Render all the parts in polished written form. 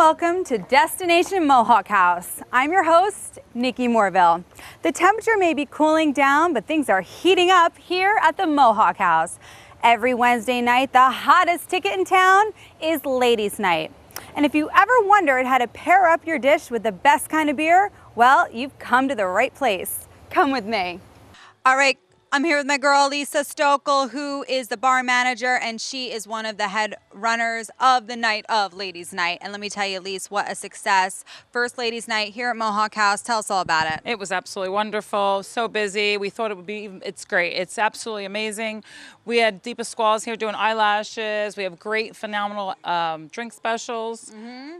welcome to Destination Mohawk House. I'm your host, Nikki Morville. The temperature may be cooling down, but things are heating up here at the Mohawk House. Every Wednesday night, the hottest ticket in town is Ladies' Night. And if you ever wondered how to pair up your dish with the best kind of beer, well, you've come to the right place. Come with me. All right. I'm here with my girl, Lisa Stokel, who is the bar manager, and she is one of the head runners of the night of Ladies' Night. And let me tell you, Lisa, what a success. First Ladies' Night here at Mohawk House. Tell us all about it. It was absolutely wonderful. So busy. We thought it would be, it's great. It's absolutely amazing. We had Deepa Squalls here doing eyelashes. We have great, phenomenal drink specials.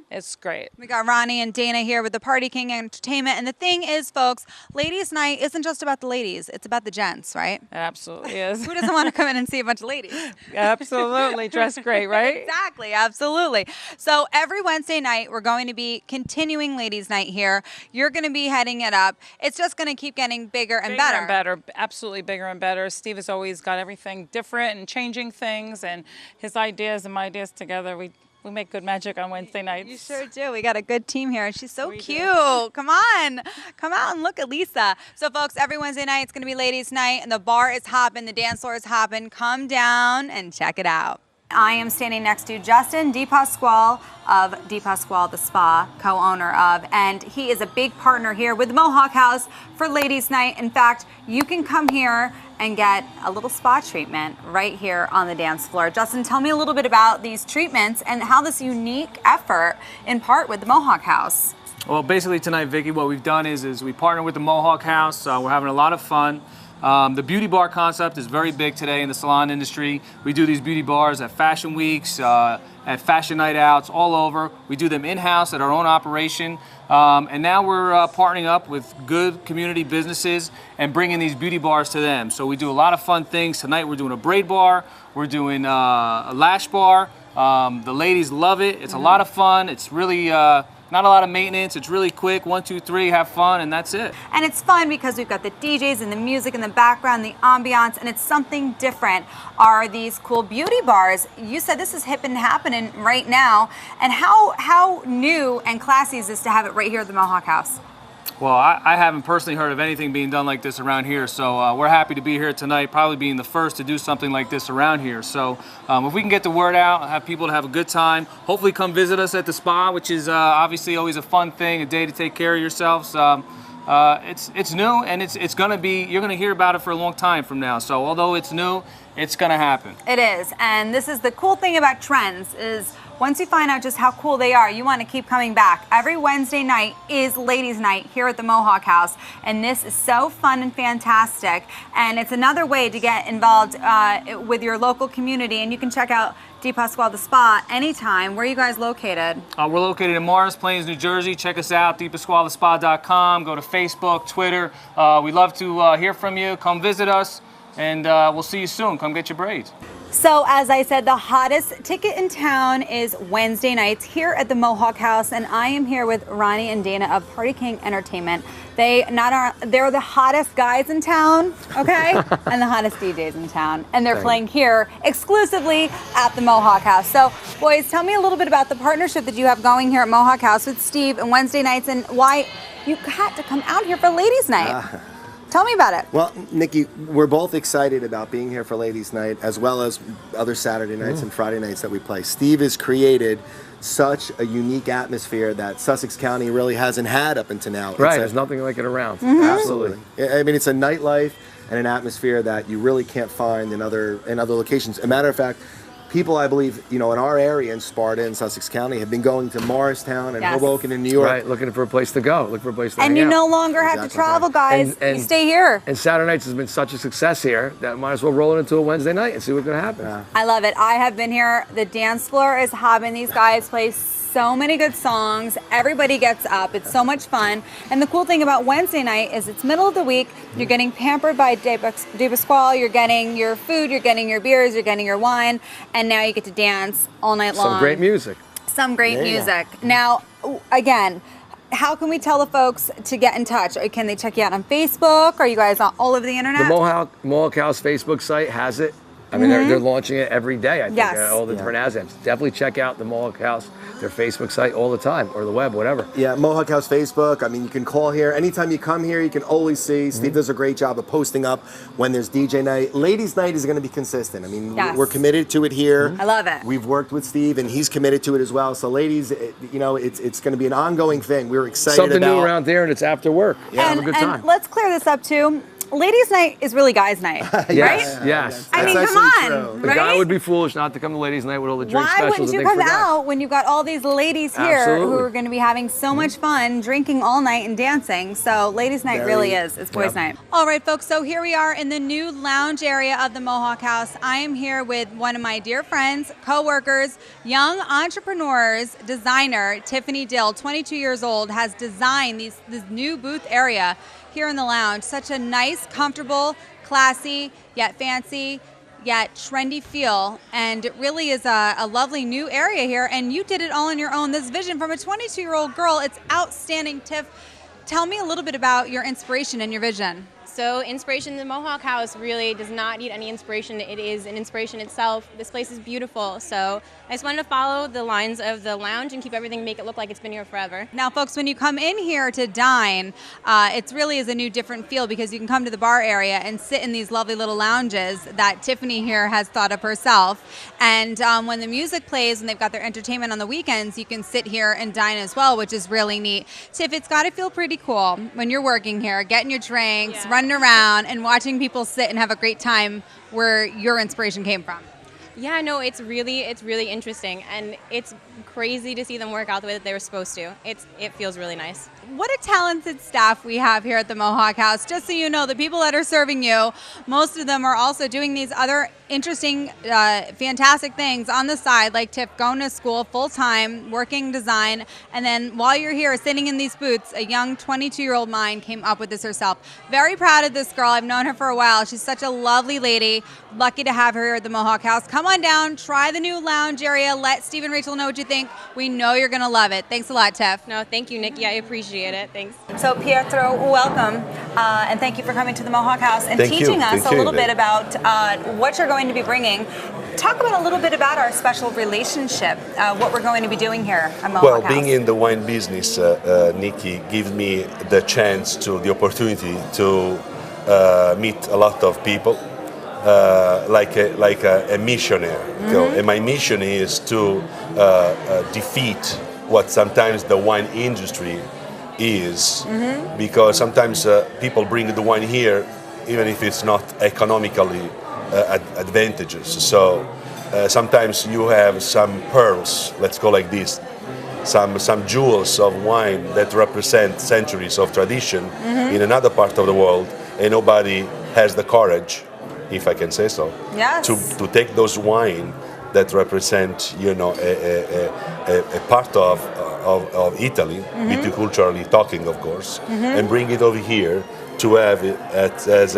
It's great. We got Ronnie and Dana here with the Party King Entertainment. And the thing is, folks, Ladies' Night isn't just about the ladies. It's about the gents, right? It absolutely is. Who doesn't want to come in and see a bunch of ladies? Absolutely. Dressed great, right? Exactly. Absolutely. So every Wednesday night, we're going to be continuing Ladies' Night here. You're going to be heading it up. It's just going to keep getting bigger and better. Bigger and better. Absolutely bigger and better. Steve has always got everything different and changing things, and his ideas and my ideas together, we make good magic on Wednesday nights. You sure do. We got a good team here, and she's so cute. Come on. Come out and look at Lisa. So, folks, every Wednesday night, it's going to be Ladies' Night, and the bar is hopping, the dance floor is hopping. Come down and check it out. I am standing next to Justin DePasquale of DePasquale the Spa, co-owner of, and he is a big partner here with Mohawk House for Ladies' Night. In fact, you can come here and get a little spa treatment right here on the dance floor. Justin, tell me a little bit about these treatments and how this unique effort in part with the Mohawk House. Well, basically tonight, Vicki, what we've done is we partner with the Mohawk House. We're having a lot of fun. The beauty bar concept is very big today in the salon industry. We do these beauty bars at fashion weeks, at fashion night outs, all over. We do them in-house at our own operation. And now we're partnering up with good community businesses and bringing these beauty bars to them. So we do a lot of fun things. Tonight we're doing a braid bar. We're doing a lash bar. The ladies love it. It's a lot of fun. It's really not a lot of maintenance. It's really quick. 1, 2, 3, have fun, and that's it. And it's fun because we've got the DJs and the music in the background, the ambiance, and it's something different. Are these cool beauty bars? You said this is hip and happening right now. And how new and classy is this to have it right here at the Mohawk House? Well, I haven't personally heard of anything being done like this around here, so we're happy to be here tonight, probably being the first to do something like this around here. So if we can get the word out, have people to have a good time, hopefully come visit us at the spa, which is obviously always a fun thing, a day to take care of yourselves. It's new, and it's gonna be, you're gonna hear about it for a long time from now. So although it's new, it's gonna happen. It is, and this is the cool thing about trends is once you find out just how cool they are, you want to keep coming back. Every Wednesday night is Ladies' Night here at the Mohawk House, and this is so fun and fantastic. And it's another way to get involved with your local community, and you can check out DePasquale the Spa anytime. Where are you guys located? We're located in Morris Plains, New Jersey. Check us out, DePasqualeTheSpa.com. Go to Facebook, Twitter. We'd love to hear from you. Come visit us, and we'll see you soon. Come get your braids. So as I said, the hottest ticket in town is Wednesday nights here at the Mohawk House, and I am here with Ronnie and Dana of Party King Entertainment. They're the hottest guys in town, okay, and the hottest DJs in town, and they're playing here exclusively at the Mohawk House. So, boys, tell me a little bit about the partnership that you have going here at Mohawk House with Steve and Wednesday nights, and why you had to come out here for Ladies' Night. Tell me about it. Well, Nikki, we're both excited about being here for Ladies' Night, as well as other Saturday nights and Friday nights that we play. Steve has created such a unique atmosphere that Sussex County really hasn't had up until now. Right, there's nothing like it around. Absolutely. I mean, it's a nightlife and an atmosphere that you really can't find in other locations. As a matter of fact, people, I believe, in our area in Sparta and Sussex County have been going to Morristown and Hoboken in New York. Right, looking for a place to go, looking for a place to hang And you out. no longer have to travel, guys. You stay here. And Saturday nights has been such a success here that might as well roll it into a Wednesday night and see what's going to happen. I love it. I have been here. The dance floor is hopping. These guys play so many good songs. Everybody gets up. It's so much fun. And the cool thing about Wednesday night is it's middle of the week. You're getting pampered by DePasquale. You're getting your food. You're getting your beers. You're getting your wine. And now you get to dance all night long. Some great music. Some great music. Now, again, how can we tell the folks to get in touch? Can they check you out on Facebook? Are you guys all over the internet? The Mohawk House Facebook site has it. I mean, they're launching it every day, I think, Yes. all the different ASAPs. Definitely check out the Mohawk House, their Facebook site all the time, or the web, whatever. Yeah, Mohawk House Facebook. I mean, you can call here. Anytime you come here, you can always see. Steve does a great job of posting up when there's DJ night. Ladies' night is going to be consistent. I mean, Yes. we're committed to it here. I love it. We've worked with Steve, and he's committed to it as well. So, ladies, it's going to be an ongoing thing. We're excited Something about. new around there, and it's after work. Have a good time. And let's clear this up too. Ladies' night is really guys' night, right? Yes. I mean, That's come actually on, true. The right? guy would be foolish not to come to ladies' night with all the drink Why specials wouldn't and you things come for guys. out when you've got all these ladies here who Absolutely. are going to be having so much fun drinking all night and dancing? So ladies' night really is. It's boys' night. All right, folks. So here we are in the new lounge area of the Mohawk House. I am here with one of my dear friends, co-workers, young entrepreneurs, designer Tiffany Dill, 22 years old, has designed this new booth area here in the lounge. Such a nice, comfortable, classy, yet fancy, yet trendy feel, and it really is a lovely new area here, and you did it all on your own. This vision from a 22-year-old girl, it's outstanding. Tiff, tell me a little bit about your inspiration and your vision. So inspiration, the Mohawk House really does not need any inspiration. It is an inspiration itself. This place is beautiful. So I just wanted to follow the lines of the lounge and keep everything, make it look like it's been here forever. Now, folks, when you come in here to dine, it really is a new different feel because you can come to the bar area and sit in these lovely little lounges that Tiffany here has thought of herself. And when the music plays and they've got their entertainment on the weekends, you can sit here and dine as well, which is really neat. Tiff, it's got to feel pretty cool when you're working here, getting your drinks, running around and watching people sit and have a great time where your inspiration came from. Yeah, no, it's really interesting, and it's crazy to see them work out the way that they were supposed to. It feels really nice. What a talented staff we have here at the Mohawk House. Just so you know, the people that are serving you, most of them are also doing these other interesting, fantastic things on the side, like Tiff going to school full-time, working design, and then while you're here sitting in these booths, a young 22-year-old mind came up with this herself. Very proud of this girl. I've known her for a while. She's such a lovely lady. Lucky to have her here at the Mohawk House. Come on down, try the new lounge area. Let Steve and Rachel know what you think. We know you're going to love it. Thanks a lot, Tiff. No, thank you, Nikki. I appreciate it. Thanks. So Pietro, welcome, and thank you for coming to the Mohawk House and Thank you. teaching us Thank a you. little bit about what you're going to be bringing. Talk about a little bit about our special relationship, what we're going to be doing here at Mohawk Well, House. being in the wine business, Nikki, gives me the opportunity to meet a lot of people, like a missionary. And my mission is to defeat what sometimes the wine industry is, because sometimes people bring the wine here even if it's not economically advantageous. So sometimes you have some pearls, let's go like this, some jewels of wine that represent centuries of tradition in another part of the world, and nobody has the courage, if I can say so, Yes. to take those wine that represent, a part of Italy, viticulturally talking, of course, and bring it over here to have it as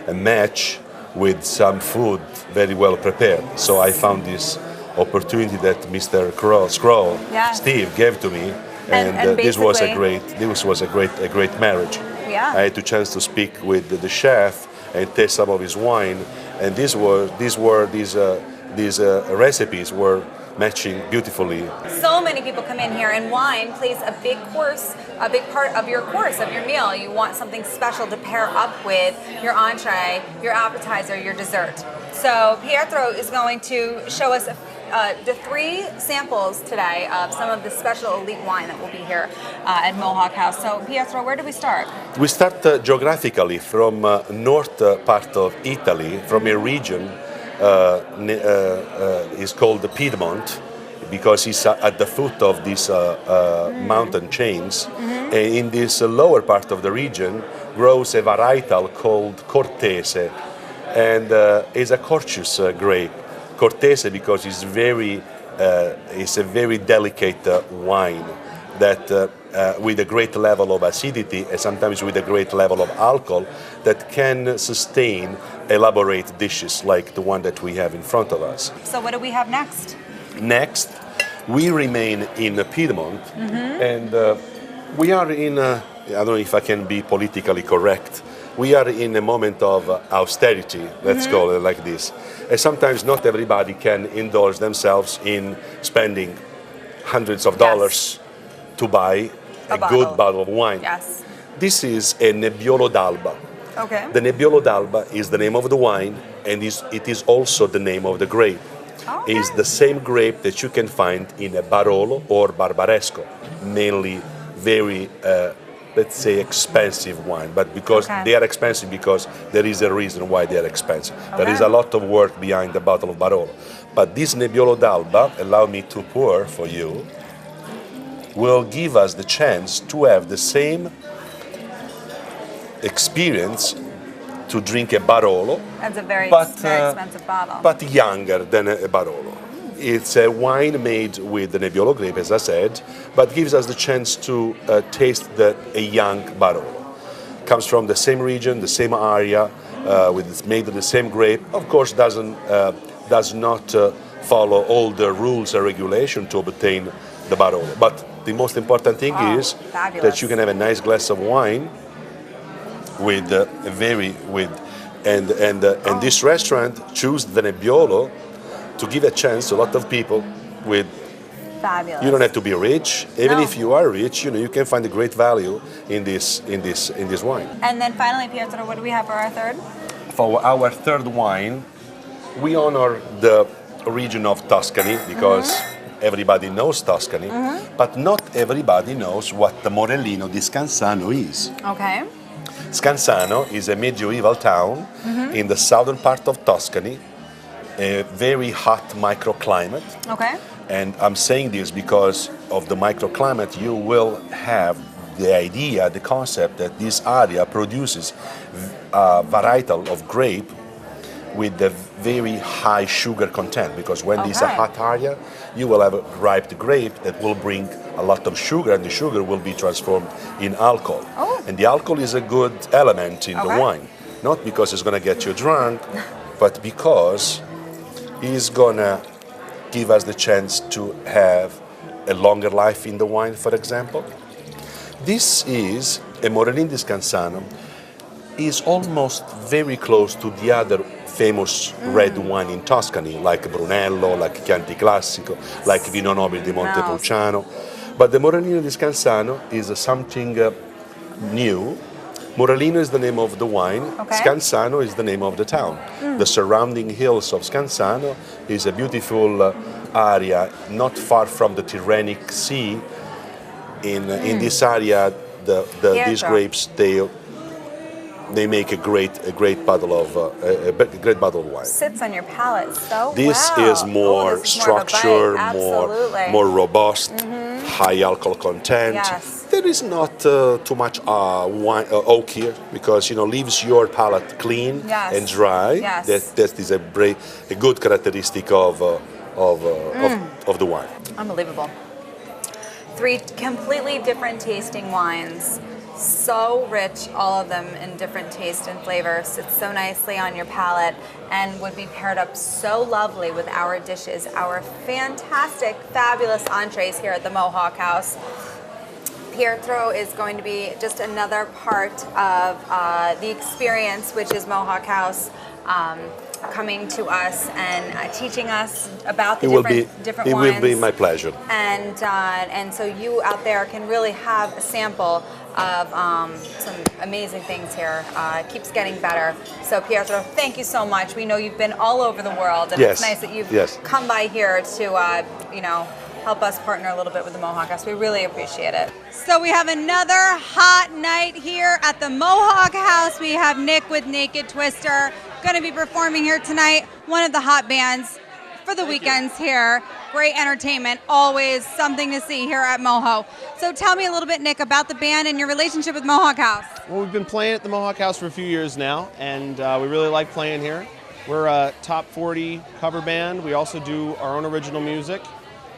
a match with some food very well prepared. So I found this opportunity that Mr. Scroll, Yes. Steve, gave to me, And this was a basically- great marriage. Yeah. I had the chance to speak with the chef and taste some of his wine, and these recipes were matching beautifully. So many people come in here, and wine plays a big part of your course, of your meal. You want something special to pair up with your entree, your appetizer, your dessert. So Pietro is going to show us the 3 samples today of some of the special elite wine that will be here at Mohawk House. So Pietro, where do we start? We start geographically from north part of Italy, from a region is called the Piedmont, because it's at the foot of these mountain chains. And in this lower part of the region grows a varietal called Cortese, and is a Corchus grape. Cortese because it's a very delicate wine that with a great level of acidity and sometimes with a great level of alcohol that can sustain elaborate dishes like the one that we have in front of us. So what do we have next? Next, we remain in Piedmont, and we are in, I don't know if I can be politically correct, we are in a moment of austerity, let's call it like this. And sometimes not everybody can indulge themselves in spending hundreds of dollars to buy a good bottle of wine. Yes. This is a Nebbiolo d'Alba. Okay. The Nebbiolo d'Alba is the name of the wine, and it is also the name of the grape. Okay. It's the same grape that you can find in a Barolo or Barbaresco, mainly very, let's say, expensive wine. But because they are expensive, because there is a reason why they are expensive. There is a lot of work behind the bottle of Barolo. But this Nebbiolo d'Alba, allow me to pour for you, will give us the chance to have the same experience to drink a Barolo. That's a very expensive bottle. But younger than a Barolo. It's a wine made with the Nebbiolo grape, as I said, but gives us the chance to taste a young Barolo. Comes from the same region, the same area, made with the same grape. Of course, does not follow all the rules and regulation to obtain the Barolo. But the most important thing is that you can have a nice glass of wine with and this restaurant choose the Nebbiolo to give a chance to a lot of people with. Fabulous. You don't have to be rich. Even if you are rich, you can find a great value in this wine. And then finally, Pietro, what do we have for our third? For our third wine, we honor the region of Tuscany because everybody knows Tuscany, but not everybody knows what the Morellino di Scansano is. Okay. Scansano is a medieval town in the southern part of Tuscany, a very hot microclimate. Okay. And I'm saying this because of the microclimate, you will have the idea, the concept that this area produces a varietal of grape with a very high sugar content, because when this is a hot area, you will have a ripe grape that will bring a lot of sugar, and the sugar will be transformed in alcohol. And the alcohol is a good element in the wine, not because it's going to get you drunk, but because it's going to give us the chance to have a longer life in the wine, for example. This is a Morellino di Scansano, is almost very close to the other famous red wine in Tuscany, like Brunello, like Chianti Classico, like Vino Nobile di Montepulciano. But the Morellino di Scansano is something new. Morellino is the name of the wine, Scansano is the name of the town. The surrounding hills of Scansano is a beautiful area not far from the Tyrrhenic Sea. In this area, these grapes, they make a great bottle of wine. Sits on your palate so This well. is more structured, more robust, high alcohol content. Yes. There is not too much wine, oak here, because leaves your palate clean and dry. Yes. That is a good characteristic of the wine. Unbelievable. 3 completely different tasting wines. So rich, all of them in different taste and flavors. Sits so nicely on your palate and would be paired up so lovely with our dishes, our fantastic, fabulous entrees here at the Mohawk House. Pietro is going to be just another part of the experience, which is Mohawk House, coming to us and teaching us about the different wines. It will be my pleasure. And so you out there can really have a sample of some amazing things here. It keeps getting better. So Pietro, thank you so much. We know you've been all over the world, and it's nice that you've come by here to help us partner a little bit with the Mohawk House. We really appreciate it. So we have another hot night here at the Mohawk House. We have Nick with Naked Twister going to be performing here tonight. One of the hot bands for the weekends here. Great entertainment, always something to see here at Moho. So tell me a little bit, Nick, about the band and your relationship with Mohawk House. Well, we've been playing at the Mohawk House for a few years now, and we really like playing here. We're a top 40 cover band. We also do our own original music.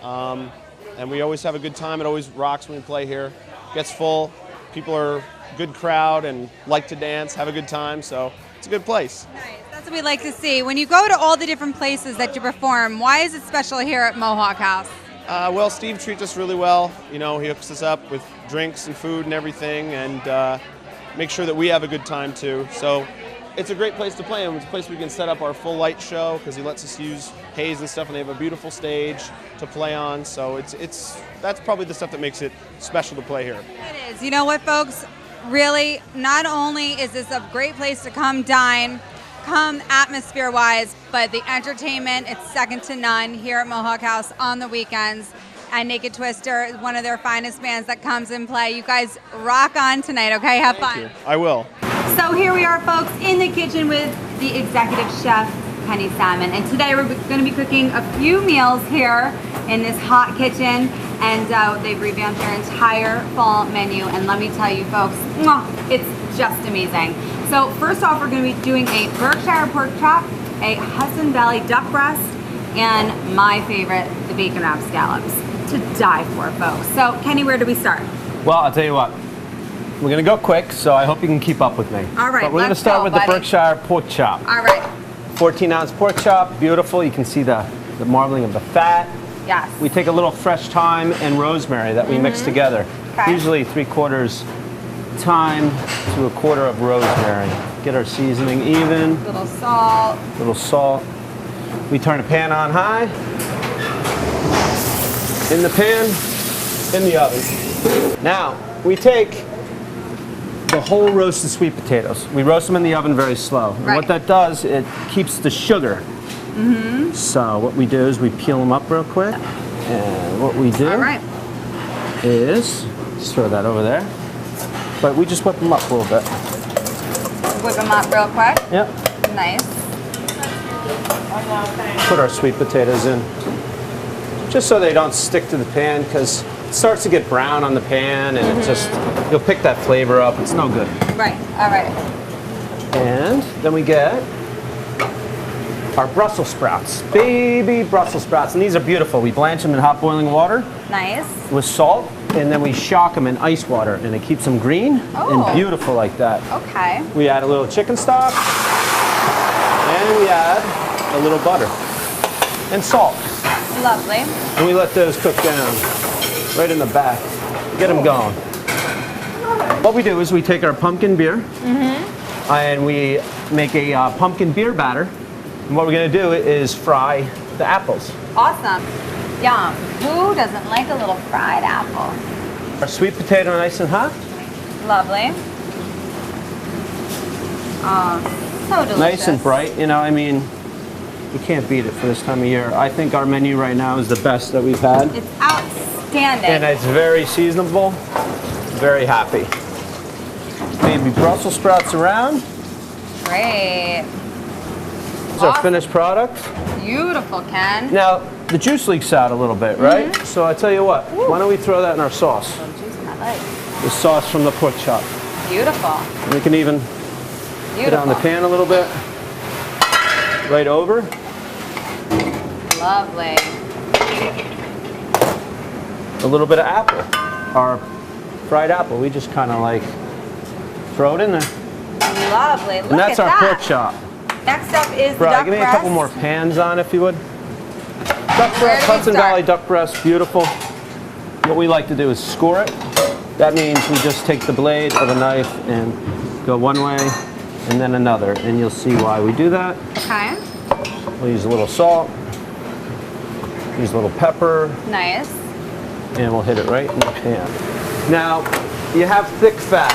And we always have a good time. It always rocks when we play here. Gets full. People are a good crowd and like to dance, have a good time, so it's a good place. Nice. That's what we like to see. When you go to all the different places that you perform, why is it special here at Mohawk House? Well, Steve treats us really well. He hooks us up with drinks and food and everything, and make sure that we have a good time too. So it's a great place to play, and it's a place we can set up our full light show because he lets us use haze and stuff, and they have a beautiful stage to play on. So that's probably the stuff that makes it special to play here. It is. You know what, folks? Really, not only is this a great place to come dine, come atmosphere-wise, but the entertainment, it's second to none here at Mohawk House on the weekends. And Naked Twister is one of their finest bands that comes in play. You guys rock on tonight, okay? Have fun. Thank you. I will. So here we are, folks, in the kitchen with the executive chef, Penny Salmon. And today we're going to be cooking a few meals here in this hot kitchen. And they've revamped their entire fall menu. And let me tell you, folks, it's just amazing. So first off, we're going to be doing a Berkshire pork chop, a Hudson Valley duck breast, and my favorite, the bacon wrapped scallops. To die for, folks. So, Kenny, where do we start? Well, I'll tell you what. We're going to go quick, so I hope you can keep up with me. All right, but we're going to start with the Berkshire pork chop. All right. 14-ounce pork chop, beautiful. You can see the marbling of the fat. Yes. We take a little fresh thyme and rosemary that we mix together. Okay. Usually 3/4 thyme to 1/4 of rosemary. Get our seasoning even. Little salt. Little salt. We turn the pan on high. In the pan, in the oven. Now, we take the whole roasted sweet potatoes. We roast them in the oven very slow. And what that does, it keeps the sugar. So what we do is we peel them up real quick. And what we do is, just throw that over there. But we just whip them up a little bit. Whip them up real quick. Yep. Nice. Put our sweet potatoes in. Just so they don't stick to the pan, because it starts to get brown on the pan and it just, you'll pick that flavor up. It's no good. Right, all right. And then we get our Brussels sprouts, baby Brussels sprouts. And these are beautiful. We blanch them in hot boiling water. Nice. With salt, and then we shock them in ice water, and it keeps them green and beautiful like that. Okay. We add a little chicken stock, and we add a little butter and salt. Lovely. And we let those cook down right in the back. Get them going. What we do is we take our pumpkin beer and we make a pumpkin beer batter. And what we're going to do is fry the apples. Awesome. Yum. Who doesn't like a little fried apple? Our sweet potato nice and hot. Lovely. Oh, so delicious. Nice and bright. You know, I mean, you can't beat it for this time of year. I think our menu right now is the best that we've had. It's outstanding. And it's very seasonable. Very happy. Maybe Brussels sprouts around. Great. This is our finished product. Beautiful, Ken. Now, the juice leaks out a little bit, right? So I tell you what, why don't we throw that in our sauce? Oh, juice in my leg. The sauce from the pork chop. Beautiful. And we can even put it on the pan a little bit. Right over. Lovely. A little bit of apple. Our fried apple. We just kind of like throw it in there. Lovely. Look And that's at our that. pork chop. Next up is the Right, duck give me breast. a couple more pans on if you would. Duck breast, Hudson Valley duck breast, beautiful. What we like to do is score it. That means we just take the blade of a knife and go one way and then another, and you'll see why we do that. Okay. We'll use a little salt, use a little pepper, Nice. and we'll hit it right in the pan. Now, you have thick fat,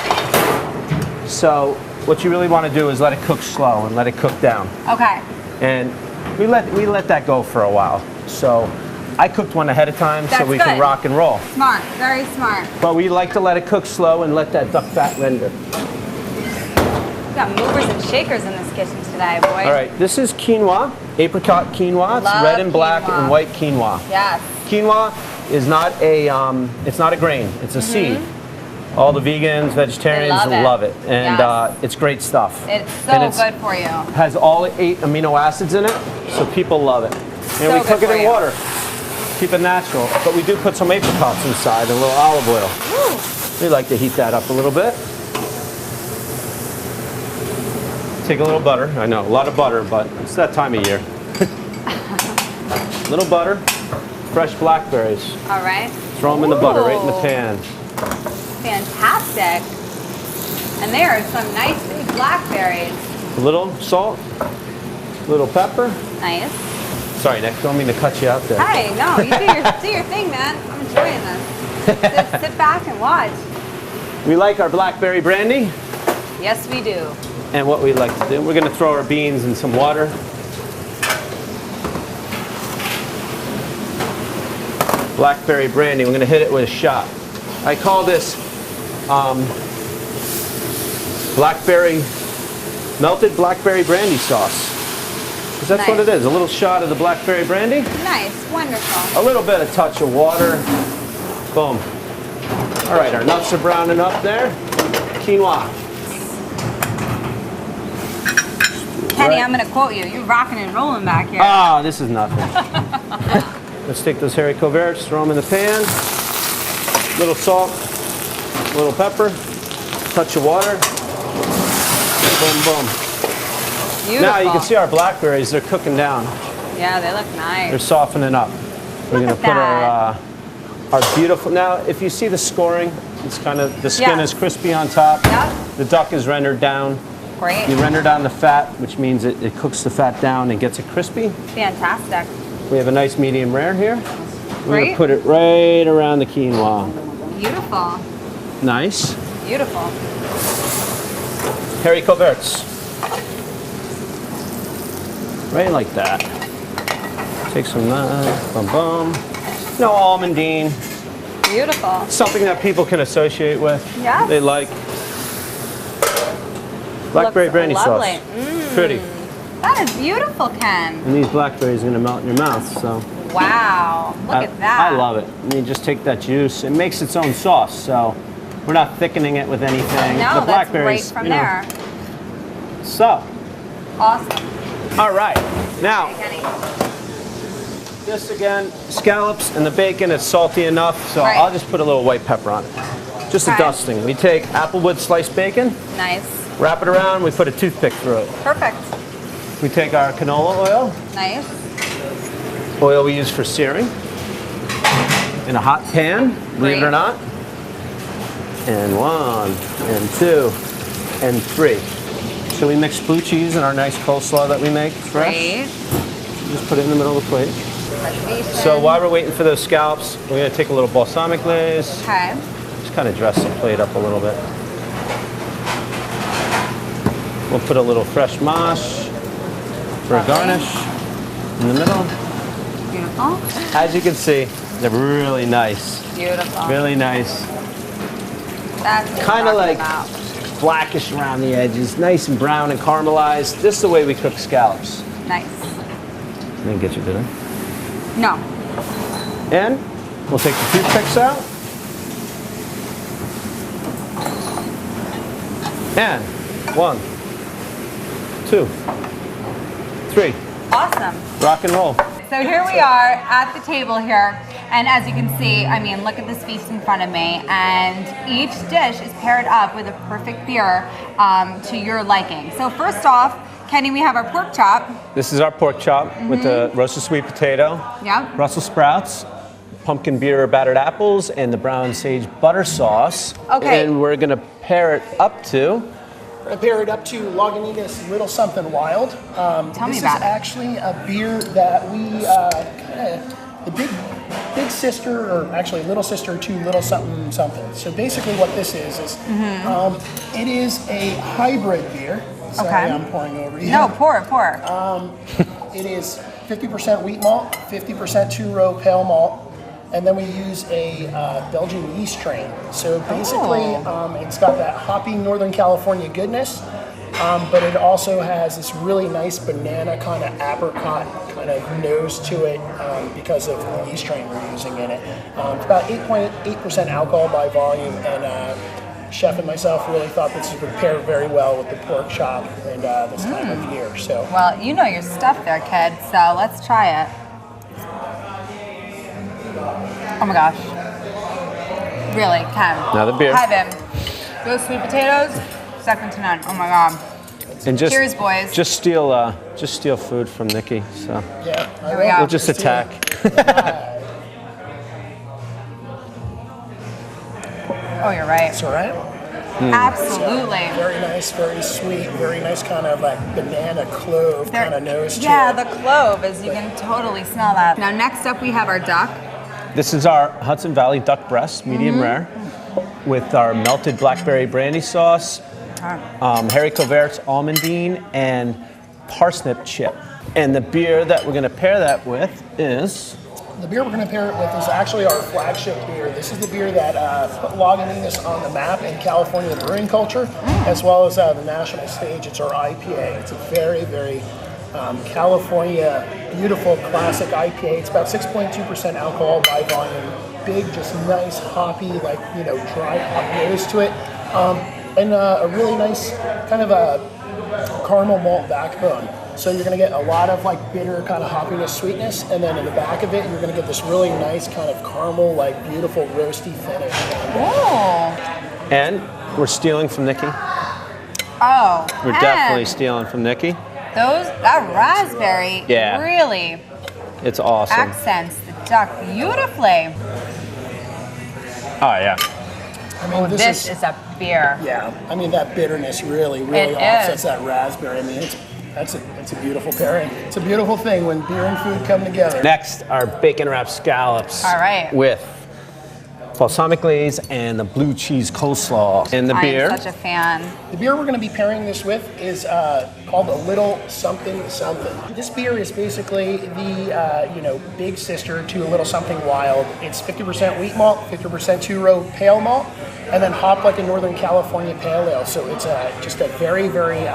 so what you really want to do is let it cook slow and let it cook down. Okay. And we let that go for a while. So I cooked one ahead of time so That's we good. can rock and roll. Smart. Very smart. But we like to let it cook slow and let that duck fat render. We got movers and shakers in this kitchen today, boy. All right, this is quinoa, apricot quinoa. It's Love red and black quinoa. and white quinoa. Yes. Quinoa is not a grain. It's a seed. All the vegans, vegetarians They love it, and Yes. it's great stuff. It's so And good for you. Has all 8 amino acids in it, so people love it. And So we cook good it for in you. water, keep it natural. But we do put some apricots inside, and a little olive oil. We like to heat that up a little bit. Take a little butter. I know, a lot of butter, but it's that time of year. Little butter, fresh blackberries. All right. Throw them in the butter right in the pan. Fantastic. And there are some nice big blackberries. A little salt, a little pepper. Nice. Sorry, Nick, don't mean to cut you out there. Hey, no, you do your thing, man. I'm enjoying this. Sit back and watch. We like our blackberry brandy. Yes, we do. And what we like to do, we're going to throw our beans in some water. Blackberry brandy, we're going to hit it with a shot. I call this melted blackberry brandy sauce. Because that's what it is, a little shot of the blackberry brandy. Nice, wonderful. A little bit of touch of water. Boom. All right, our nuts are browning up there. Quinoa. Kenny, I'm going to quote you. You're rocking and rolling back here. Ah, this is nothing. Let's take those haricots verts, throw them in the pan. Little salt, little pepper, touch of water. Boom, boom. Beautiful. Now you can see our blackberries, they're cooking down. Yeah, they look nice. They're softening up. We're going to put our beautiful, now if you see the scoring, it's kind of, the skin is crispy on top. Yep. The duck is rendered down. Great. You render down the fat, which means it cooks the fat down and gets it crispy. Fantastic. We have a nice medium rare here. We're going to put it right around the quinoa. Beautiful. Nice. Beautiful. Haricots verts. Right like that. Take some that, bum bum. No almondine. Beautiful. Something that people can associate with. Yes. They like. Blackberry brandy lovely. sauce. Pretty. That is beautiful, Ken. And these blackberries are going to melt in your mouth, so. Wow, look at that. I love it. And you just take that juice. It makes its own sauce, so we're not thickening it with anything. No, the that's blackberries, great from there. So. Awesome. All right. Now, Kenny. this again, scallops and the bacon is salty enough, so I'll just put a little white pepper on it. Just a dusting. We take applewood sliced bacon. Nice. Wrap it around, we put a toothpick through it. Perfect. We take our canola oil. Nice. Oil we use for searing. In a hot pan, believe it or not. And 1, and 2, and 3. So we mix blue cheese in our nice coleslaw that we make fresh. Great. Just put it in the middle of the plate. Preservation. So while we're waiting for those scallops, we're going to take a little balsamic glaze. Okay. Just kind of dress the plate up a little bit. We'll put a little fresh mosh for a garnish in the middle. Beautiful. As you can see, they're really nice. Beautiful. Really nice. That's Kind of like blackish around the edges, nice and brown and caramelized. This is the way we cook scallops. Nice. I didn't get you, did I? No. And we'll take the toothpicks out. And 1, 2, 3. Awesome. Rock and roll. So here we are at the table here, and as you can see, I mean, look at this feast in front of me, and each dish is paired up with a perfect beer to your liking. So first off, Kenny, we have our pork chop. This is our pork chop with the roasted sweet potato, Yep. Brussels sprouts, pumpkin beer battered apples, and the brown sage butter sauce. Okay. And we're gonna pair it up to. I pair it up to Lagunitas Little Something Wild. Tell me about it. This is actually a beer that we the big sister, or actually little sister to Little Something Something. So basically, what this is it is a hybrid beer. Sorry, I'm pouring over you. No, pour. It is 50% wheat malt, 50% two-row pale malt. And then we use a Belgian yeast strain. So basically, it's got that hoppy Northern California goodness, but it also has this really nice banana kind of apricot kind of nose to it because of the yeast strain we're using in it. It's about 8.8% alcohol by volume, and Chef and myself really thought this would pair very well with the pork chop and this time of year. So, Well, you know your stuff there, kid, so let's try it. Oh my gosh. Really, Ken. Now the beer. Heaven. Those sweet potatoes, second to none. Oh my God. And just, Cheers, boys. Just steal food from Nikki. So yeah, Here we go. we'll just attack. Oh, you're right. It's all right. Absolutely. So, very nice, very sweet, very nice kind of like banana clove kind of nose to Yeah, it. the clove is, you can totally smell that. Now next up we have our duck. This is our Hudson Valley duck breast, medium rare, with our melted blackberry brandy sauce, haricot verts, almondine, and parsnip chip. And the beer that we're going to pair that with is... The beer we're going to pair it with is actually our flagship beer. This is the beer that put Lagunitas on the map in California brewing culture, as well as the national stage. It's our IPA. It's a very, very California, beautiful, classic IPA. It's about 6.2% alcohol by volume. Big, just nice, hoppy, like, you know, dry hop nose to it. And a really nice kind of a caramel malt backbone. So you're going to get a lot of like bitter kind of hoppiness, sweetness, and then in the back of it, you're going to get this really nice kind of caramel, like beautiful roasty finish. Oh. And we're stealing from Nikki. Oh. We're definitely stealing from Nikki. That raspberry really It's awesome. accents the duck beautifully. Oh, yeah. I mean, This is a beer. Yeah, I mean that bitterness really offsets that raspberry. I mean, it's a beautiful pairing. It's a beautiful thing when beer and food come together. Next, our bacon wrapped scallops. All right. With balsamic glaze and the blue cheese coleslaw. And the beer. I'm such a fan. The beer we're going to be pairing this with is called a Little Something Something. This beer is basically the big sister to a Little Something Wild. It's 50% wheat malt, 50% two-row pale malt, and then hopped like a Northern California pale ale. So it's just a very, very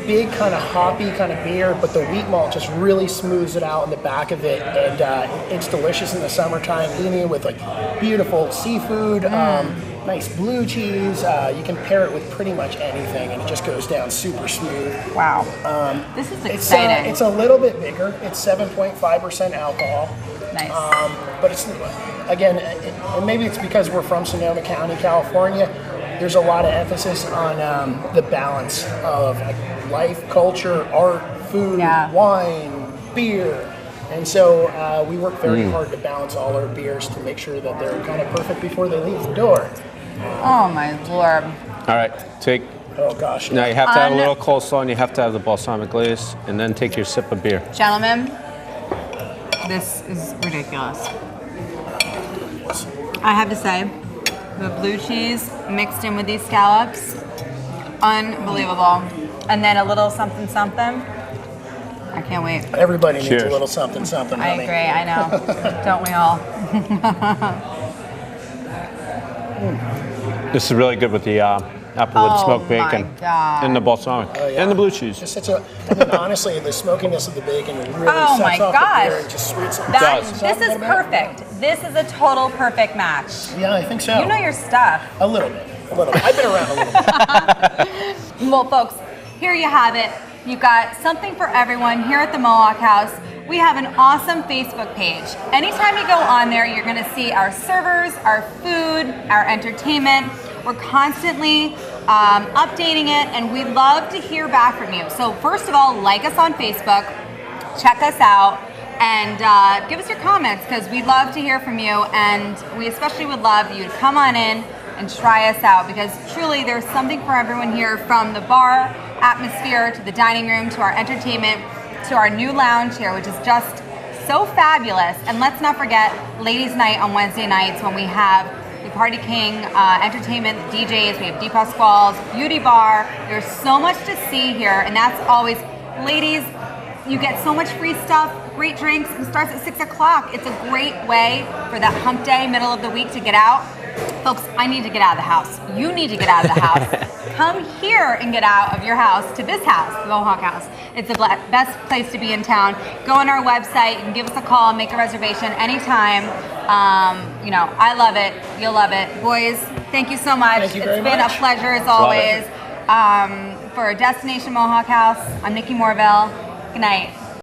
big kind of hoppy kind of beer, but the wheat malt just really smooths it out in the back of it, and it's delicious in the summertime, eating it with like beautiful seafood, nice blue cheese. You can pair it with pretty much anything, and it just goes down super smooth. Wow. This is exciting. It's a little bit bigger. It's 7.5% alcohol. Nice. But it's, again, and maybe it's because we're from Sonoma County, California. There's a lot of emphasis on the balance of like life, culture, art, food, wine, beer. And so we work very hard to balance all our beers to make sure that they're kind of perfect before they leave the door. Oh my lord. All right, take. Oh gosh. Now you have to have a little coleslaw and you have to have the balsamic glaze, and then take your sip of beer. Gentlemen, this is ridiculous. I have to say, the blue cheese mixed in with these scallops, unbelievable. And then a little something something. I can't wait. Everybody needs a little something something. I agree, I know. Don't we all? This is really good with the applewood smoked bacon and the balsamic and the blue cheese. Just such a, I mean, honestly, the smokiness of the bacon really sets off the beer and just sweets it. This is perfect. This is a total perfect match. Yeah, I think so. You know your stuff. A little bit. I've been around a little bit. Well, folks, here you have it. You've got something for everyone here at the Mohawk House. We have an awesome Facebook page. Anytime you go on there, you're gonna see our servers, our food, our entertainment. We're constantly updating it, and we love to hear back from you. So first of all, like us on Facebook, check us out, and give us your comments, because we love to hear from you, and we especially would love you to come on in and try us out, because truly there's something for everyone here, from the bar atmosphere to the dining room to our entertainment to our new lounge here, which is just so fabulous. And let's not forget Ladies Night on Wednesday nights, when we have the Party King entertainment, DJs, we have Deepa Squalls, Beauty Bar. There's so much to see here, and that's always, ladies, you get so much free stuff, great drinks. It starts at 6 o'clock. It's a great way for that hump day, middle of the week, to get out. Folks, I need to get out of the house. You need to get out of the house. Come here and get out of your house to this house, the Mohawk House. It's the best place to be in town. Go on our website. You can give us a call, make a reservation anytime. I love it. You'll love it. Boys, thank you so much. Thank you very It's been a pleasure as always. For Destination Mohawk House, I'm Nikki Morville. Good night.